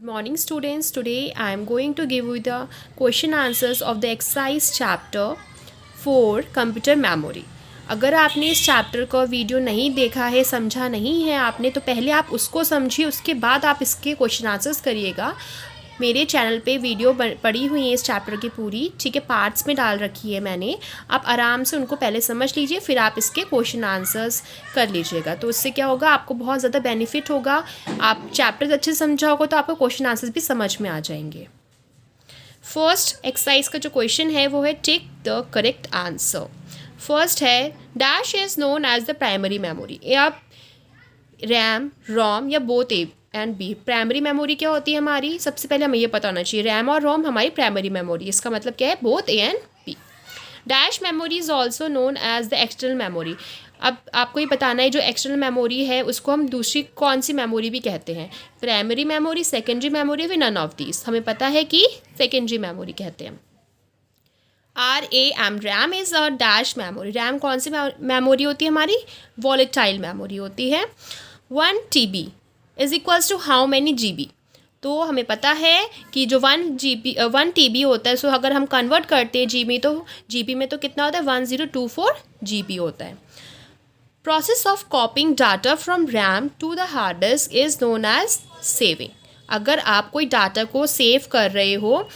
Good morning students. Today I am going to give you the question answers of the exercise chapter 4 computer memory. अगर आपने इस chapter का video नहीं देखा है, समझा नहीं है आपने, तो पहले आप उसको समझिए, उसके बाद आप इसके क्वेश्चन आंसर्स करिएगा। मेरे चैनल पे वीडियो पड़ी हुई है इस चैप्टर की पूरी, ठीक है, पार्ट्स में डाल रखी है मैंने। आप आराम से उनको पहले समझ लीजिए, फिर आप इसके क्वेश्चन आंसर्स कर लीजिएगा। तो उससे क्या होगा, आपको बहुत ज़्यादा बेनिफिट होगा। आप चैप्टर अच्छे से समझा होगा तो आपको क्वेश्चन आंसर्स भी समझ में आ जाएंगे। फर्स्ट एक्सरसाइज का जो क्वेश्चन है वो है take the correct answer. First है dash is known as the primary memory. ये आप रैम, रोम या both A and B. Primary memory क्या होती है हमारी, सबसे पहले हमें ये पता होना चाहिए, रैम और रोम हमारी प्राइमरी मेमोरी। इसका मतलब क्या है, both A and B. Dash memory is also known as the external memory. अब आपको ये बताना है जो एक्सटर्नल मेमोरी है उसको हम दूसरी कौन सी मेमोरी भी कहते हैं, प्राइमरी मेमोरी, सेकेंडरी मेमोरी, फिर नन ऑफ दीज। हमें पता है कि सेकेंडरी मेमोरी कहते हैं। RAM, RAM is a dash memory. RAM कौन सी मेमोरी होती है हमारी, वॉलेटाइल मेमोरी होती है। 1 TB is equals to how many GB। तो हमें पता है कि जो 1 TB होता है, सो अगर हम कन्वर्ट करते हैं GB में तो कितना होता है, 1024 GB होता है। Process of copying data from RAM to the hard disk is known as saving. अगर आप कोई डाटा को सेव कर रहे हो,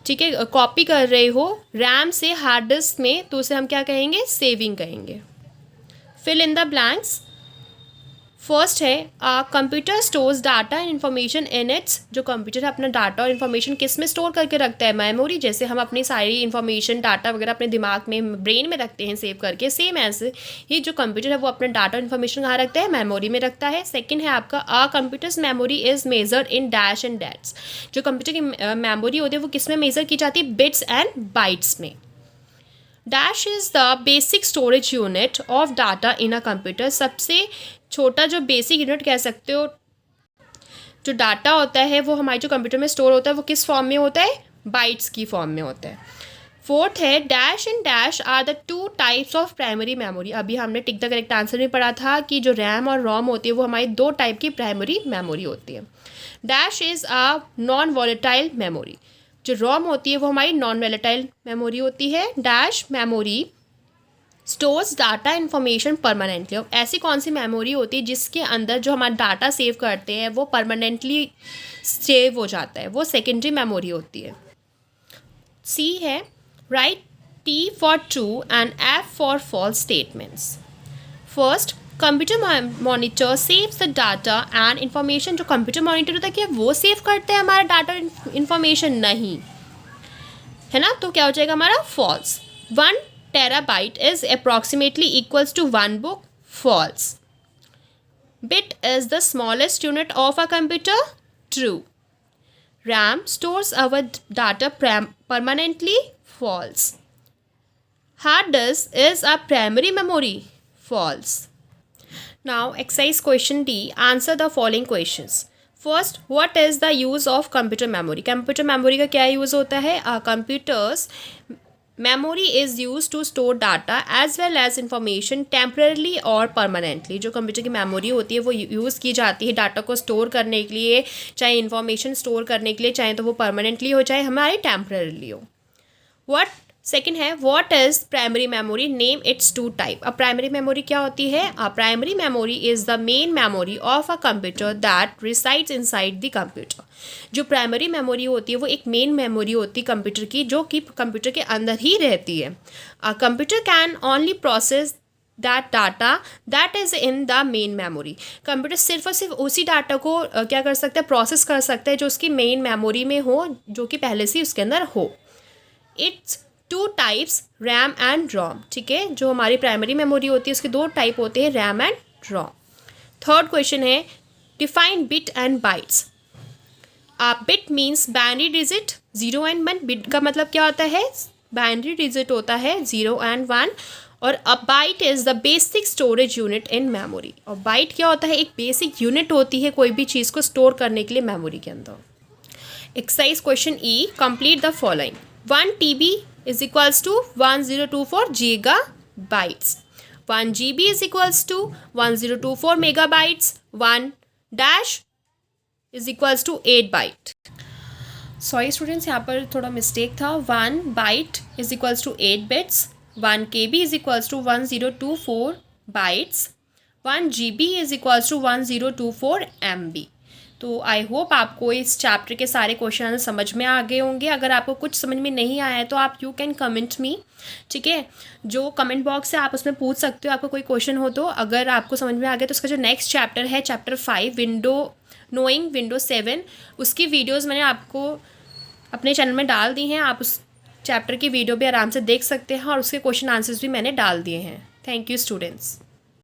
ठीक है, कॉपी कर रहे हो रैम से हार्ड डिस्क में, तो उसे हम क्या कहेंगे, सेविंग कहेंगे। Fill in the blanks. First है computer stores data and information in its. जो कंप्यूटर है अपना डाटा और इन्फॉर्मेशन किस में स्टोर करके रखता है, मेमोरी। जैसे हम अपनी सारी इन्फॉर्मेशन, डाटा वगैरह अपने दिमाग में, ब्रेन में रखते हैं सेव करके, सेम ऐसे ही जो कंप्यूटर है वो अपना डाटा और इन्फॉर्मेशन कहाँ रखता है, मेमोरी में रखता है। सेकंड है आपका computers memory is measured in dash and that's. जो कंप्यूटर की मेमोरी होती है वो किस में मेजर की जाती है, बिट्स एंड बाइट्स में। Dash is the basic storage unit of data in a computer. सबसे छोटा जो बेसिक यूनिट कह सकते हो, जो डाटा होता है वो हमारे जो कंप्यूटर में स्टोर होता है वो किस फॉर्म में होता है, बाइट्स की फॉर्म में होता है। फोर्थ है dash and dash are the 2 types of primary memory. अभी हमने टिक द करेक्ट आंसर में पढ़ा था कि जो रैम और रोम होती है वो हमारी 2 टाइप की प्राइमरी मेमोरी होती है। Dash is a non volatile memory. जो रोम होती है वो हमारी नॉन वॉलेटाइल मेमोरी होती है। Dash memory stores data information permanently. ऐसी कौन सी मेमोरी होती है जिसके अंदर जो हमारा डाटा सेव करते हैं वो परमानेंटली सेव हो जाता है, वो सेकेंडरी मेमोरी होती है। सी है right T for true and F for false statements. First, computer monitor saves the data and information. जो कंप्यूटर मॉनिटर होता है क्या वो सेव करते हैं हमारा डाटा और इन्फॉर्मेशन, नहीं, है ना। तो क्या हो जाएगा हमारा, false. 1 terabyte is approximately equals to 1 book, false. Bit is the smallest unit of a computer, true. RAM stores our data permanently, false. Hard disk is a primary memory, false. Now exercise question D, answer the following questions. First, what is the use of computer memory? Computer memory का क्या use होता है, computers memory is use to store data as well as information temporarily और permanently. जो computer की memory होती है वो यूज़ की जाती है डाटा को स्टोर करने के लिए, चाहे इंफॉर्मेशन स्टोर करने के लिए, चाहे तो वो परमानेंटली हो चाहे हमारी टेम्परली हो। व्हाट सेकेंड है what is primary memory, name it's 2 type. अब प्राइमरी मेमोरी क्या होती है, a primary memory is the main memory of a computer that resides inside the computer. जो प्राइमरी मेमोरी होती है वो एक मेन मेमोरी होती है कंप्यूटर की, जो कि कंप्यूटर के अंदर ही रहती है। A computer can only process that data that is in the main memory. Computer सिर्फ और सिर्फ उसी डाटा को क्या कर सकता है, प्रोसेस कर सकता है जो उसकी मेन मेमोरी में हो, जो कि पहले से उसके अंदर हो। इट्स 2 टाइप्स, रैम एंड रोम। ठीक है, जो हमारी प्राइमरी मेमोरी होती है उसके 2 टाइप होते हैं, RAM and ROM. Third question है define bit and bytes. Bit means binary digit 0 and 1। Bit का मतलब क्या होता है, बाइनरी डिजिट होता है 0 and 1। और a byte is the basic storage unit in memory. और बाइट क्या होता है, एक बेसिक यूनिट होती है कोई भी चीज़ को स्टोर करने के लिए मेमोरी के अंदर। Exercise question E, complete the following. 1 TB is equals to 1024 gigabytes. 1 GB is equals to 1024 megabytes. 1 dash is equals to 8 byte. Sorry students, यहाँ पर थोड़ा मिस्टेक था। 1 byte is equals to 8 bits, 1 KB is equals to 1024 bytes, 1 GB is equals to 1024 MB। तो I hope आपको इस chapter के सारे question समझ में आ गए होंगे। अगर आपको कुछ समझ में नहीं आया है तो आप यू कैन कमेंट मी, ठीक है। जो कमेंट बॉक्स है आप उसमें पूछ सकते हो, आपको कोई क्वेश्चन हो तो। अगर आपको समझ में आ गया तो उसका जो नेक्स्ट चैप्टर है, चैप्टर 5 नोइंग विंडोज 7, उसकी वीडियोज़ मैंने आपको अपने चैनल में डाल दी हैं। आप उस चैप्टर की वीडियो भी आराम से देख सकते हैं और उसके क्वेश्चन आंसर्स भी मैंने डाल दिए हैं। Thank you students.